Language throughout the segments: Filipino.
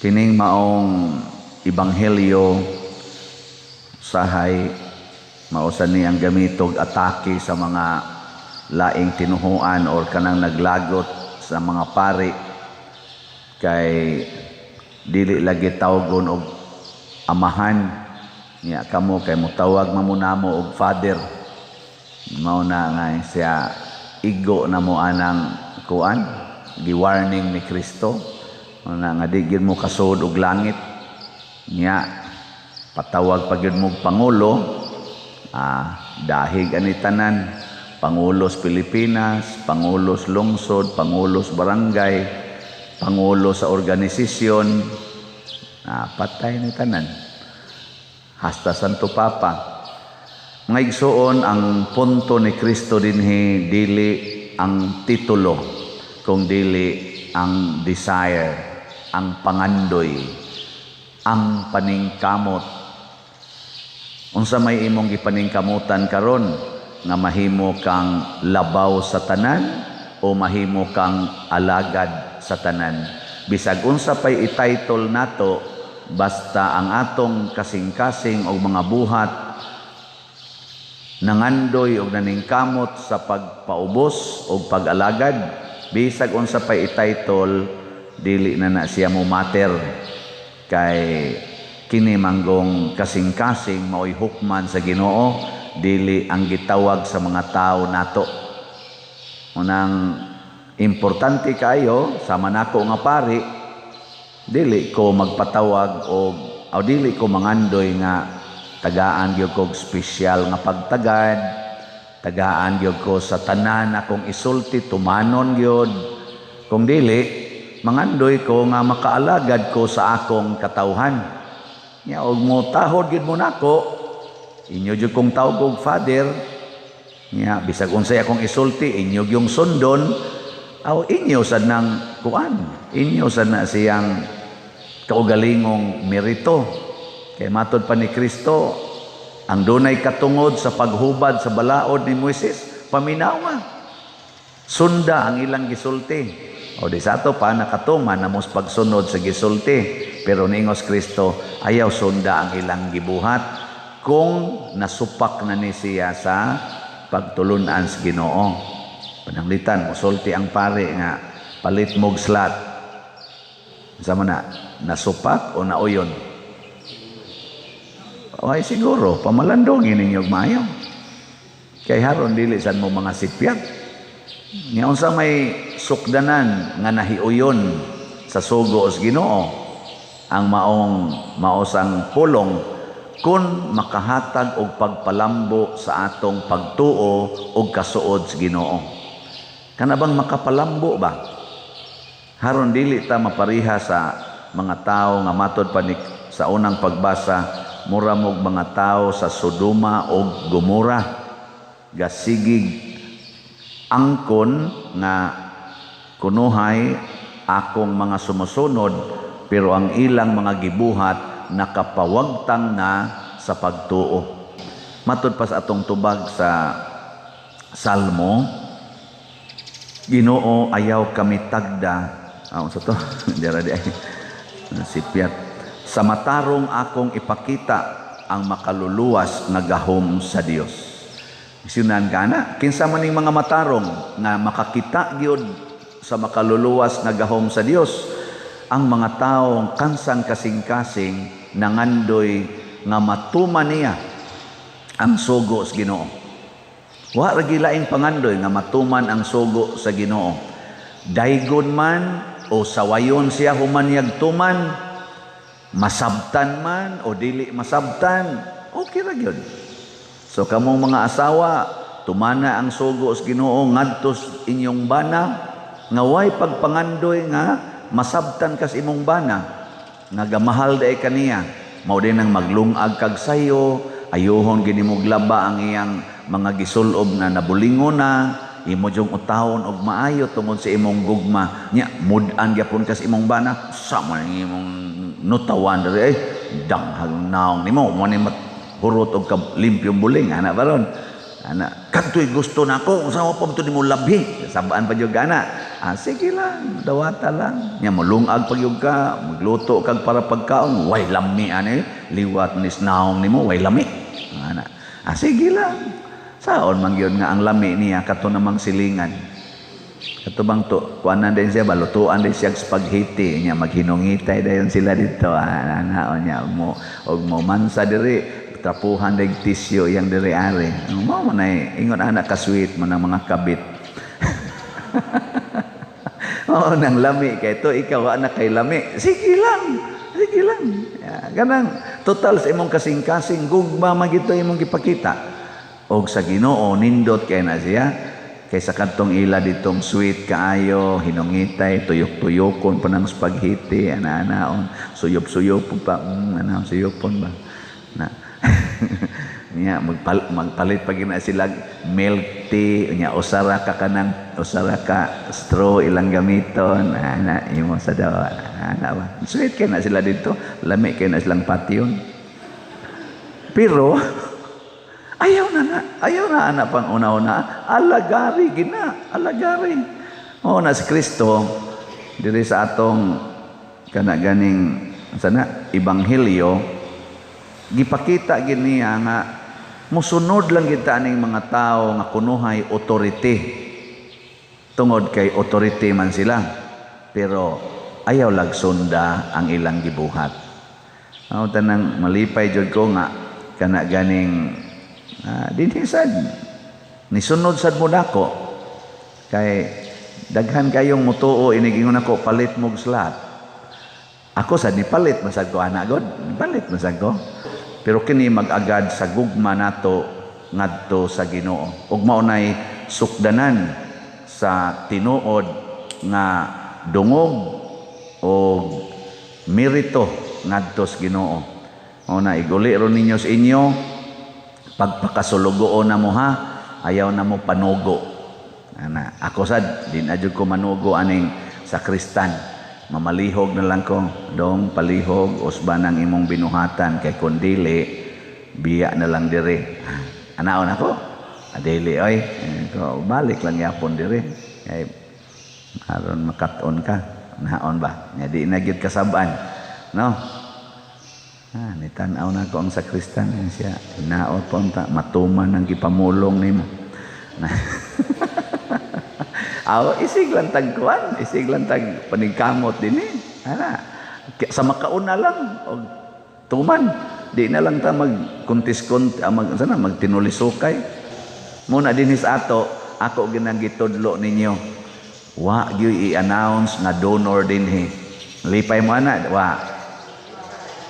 Kining maong ebanghelyo sahay mausan ni ang gamitog atake sa mga laing tinuhuan or kanang naglagot sa mga pari kay dili lagi tawgon og amahan niya kamo kay mutawag mamunamo og father mao na nga siya igo na mo anang kuan gi-warning ni Kristo na nga di gyud mo kasud og langit niya patawag pa gyud mo pangulo dahig ani tanan pangulos Pilipinas, pangulos lungsod, pangulos barangay, pangulo sa organisasyon patay ni tanan hasta Santo Papa. Mga igsoon, ang punto ni Kristo dinhi dili ang titulo kung dili ang desire, ang pangandoy, ang paningkamot. Unsa may imong gipaningkamutan karon nga mahimo kang labaw sa tanan o mahimo kang alagad sa tanan. Bisag unsa pay i-title nato, basta ang atong kasing-kasing og mga buhat nangandoy og naningkamot sa pagpaubos og pag-alagad, bisag unsa pay i-title, dili na siya mo matter kay kini manggong kasing-kasing mao'y hukman sa Ginoo, dili ang gitawag sa mga tao nato. Unang importante kayo sama nako nga pari, dili ko magpatawag o dili ko mangandoy nga tagaan gyud ko espesyal nga pagtagad, tagaan gyud ko sa tanan akong isulti tumanon gyud, kung dili mangandoy ko nga makaalagad ko sa akong katawhan. Nya og mo tahod gyud mo nako, inyo gyud kong tawag og father, nya bisag unsay akong isulti inyo gyung sundon, aw inyo sad nang kuan, inyo sad na siyang kaugalingong merito. Kay matod pa ni Kristo, ang dunay katungod sa paghubad sa balaod ni Moises, paminawa. Sunda ang ilang gisulti. O di sa ato pa nakatuman na mos pagsunod sa gisulti. Pero niingos Kristo, ayaw sunda ang ilang gibuhat kung nasupak na ni siya sa pagtulunan sa Ginoo. Pananglitan, musulti ang pare nga palit mog slat. Sama na, nasupak o nauyon? Ay siguro, pamalandongin ninyo maayo. Kay haron dili sad mo mga sipyat. Nga unsa may sukdanan nga nahiuyon sa sugo sa Ginoo, ang maosang pulong kun makahatag og pagpalambo sa atong pagtuo og kasuod sa Ginoo. Kana bang makapalambo ba? Haron dili ta mapariha sa mga tao nga matod pa ni sa unang pagbasa, mura mog mga tao sa Sodoma o Gomora, gasigig angkon nga kunuhay akong mga sumusunod, pero ang ilang mga gibuhat nakapawagtang na sa pagtuo. Matod pa sa atong tubag sa Salmo, Ginoo ayaw kami tagda. Sa to, dira di ay sipyat. Sa matarong akong ipakita ang makaluluwas nga gahom sa Dios. Isinan kana, kinsa man ning mga matarong nga makakita gyud sa makaluluwas nga gahom sa Dios, ang mga taong kansang kasing-kasing nangandoy nga matuman niya ang sugo sa Ginoo. Wa ra gilaing pangandoy nga matuman ang sugo sa Ginoo. Daygon man o sawayon siya humanyag tuman, masabtan man o dili masabtan, okay ra gyud. So kamong mga asawa, tumana ang sugo sa Ginoo ngadto inyong bana, nga way pagpangandoy nga masabtan kas imong bana, nga gamahal daay kaniya, mao din ang maglungag kag sayo, ayuhon gini mo glaba ang iyang mga gisulob na nabulingon na, imo jung utahon og maayo tungod sa imong gugma, nya mud-an gyapon kas imong bana, sama imong nutawan diri danghag naong nimo mo ni hurot og limpyong buling ana baron ana kadtoy gusto nako unsa mo pa to nimo labhi sabaan pa jud ana Sige lang, dawata lang. Nya mulungag pagyud ka, magluto kag para pagkaon, way lami ani, liwat ni snaong nimo, way lami. Ana. Sige lang. Saon man gyud nga ang lami niya kato namang silingan. Kato bang to, kuanan din siya balutuan din siya spaghetti nya maghinungitay dayon sila dito. Anaon nya og mo mansa diri tapuhan dig tisyo yang diri are. Mao man ay ingon anak ka sweet man ang mga kabit. Oo, nang lami kay to ikaw anak kay lami. Sige lang. Sige lang. Ganang total sa imong kasing-kasing gugma magito imong gipakita. Og sa Ginoo nindot kay na siya. Kay sa kantong ila ditong sweet kaayo, hinungitay, tuyok-tuyokon pa ng spaghetti, ana-anaon, suyop-suyop pa, suyopon ba? Na. Niya magpalit pa gina sila milk tea nya usara ka straw ilang gamiton ana imo sa dawa ana ba sweet kay na sila dito lami kay na silang patyon pero ayaw na ana pang una-una alagari na si Kristo diri sa atong kana ganing sana ebanghelyo gipakita gid niya nga musunod lang kita aning mga tao nga kunuhay authority. Tungod kay authority man sila. Pero ayaw lag sunda ang ilang gibuhat. Ako tanang malipay jud ko nga kana ganing dinhi sad nisunod sad mo dako kay daghan kayong mutuo inigingon ako palit mog slat. Ako sad ni palit masag ko ana god. Palit masag ko. Pero kini mag-agad sa gugma nato ngadto sa Ginoo. Ug mao nay sukdanan sa tinuod nga dungog o merito ngadto sa Ginoo. Mao na iguli ron ninyo sa inyo pagpakasulugoon na mo ha, ayaw na mo panugo. Ana, ako sad din adyo ko manugo aning sakristan. Mamalihog na lang ko, dong palihog, usban ang imong binuhatan, kay kundili, biya na lang diri. Anaon ako, adili, oy, balik lang yapon diri. Kay, aron makaton ka, naon ba? Di na gyud kasabaan, no? Nitanaw na ko ang sakristan, siya, inaot po, matuman ang kipamulong nimo. Isig lang tagkuan, isig lang tag panigkamot din eh. Sa makauna lang, o tuman, di na lang ta magkuntis-kunti, magtinulisukay. Muna dinis ato, ako ginagitudlo ninyo. Wa, gyud i-announce nga donor din lipay mo ana, wa.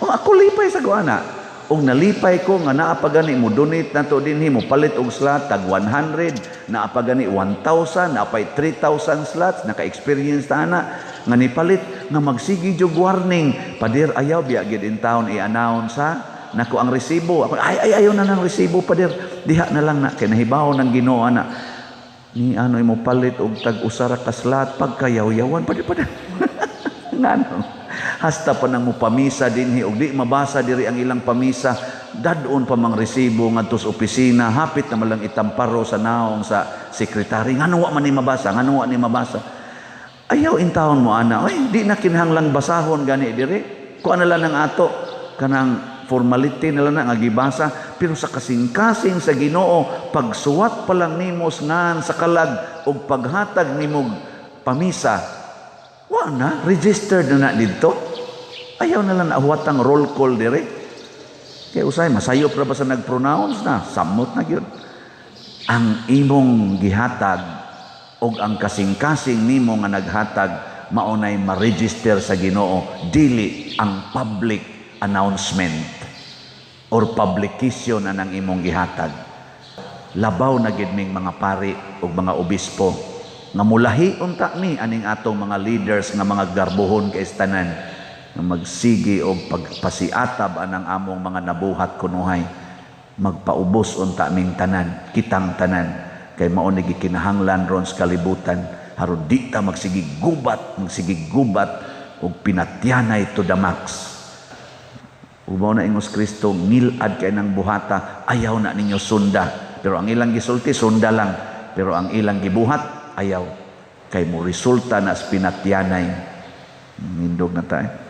Ako lipay sa kuana. Og nalipay ko nga naapagani mo donate na to dinhi mo palit og slot tag 100 naapagani 1,000 naapay 3,000 slots naka-experience ta ana nga nipalit nga magsigi jog warning pader ayaw biya gid in town i-announce ha nako ang resibo ako ayaw na nang resibo pader diha na lang na kay nahibaw ng Ginoo ana ni ano imo palit og tag usara ka slot pagkayaw-yawan pader ngano hasta pa nang mupamisa dinhi og di mabasa diri ang ilang pamisa dadon pa mang resibo ngadto sa opisina hapit na malang itamparo sa naong sa sekretary ngano wa man ni mabasa ayaw intawon mo ana oy di na kinahanglang basahon gani diri kuan na lang ang ato kanang formality na lang nga gibasa pero sa kasing-kasing sa Ginoo pagsuwat pa lang nimo ngan sa kalag og paghatag nimo pamisa wa na registered na dito. Ayaw na lang ahuwatang roll call dire. Kaya usay, masayop ra ba sa nag-pronounce na? Samot na yun. Ang imong gihatag o ang kasing-kasing nimo nga naghatag maunay ma-register sa Ginoo dili ang public announcement or publication na ng imong gihatag. Labaw na gid ning mga pari o mga obispo nga mulahi unta ni aning atong mga leaders nga mga garbuhon kay tanan nga magsigi og pagpasiatab anang among mga nabuhat kunuhay magpaubos unta ming tanan kitang tanan kay mao ni gikinahanglan ron sa kalibutan aron di ta magsigi gubat og pinatyanay to the max. Ubaw na ingos Kristo milad kay nang buhata ayaw na ninyo sunda pero ang ilang gisulti sunda lang pero ang ilang gibuhat ayaw kay mo resulta na sa pinatyanay. Nindog na tayo.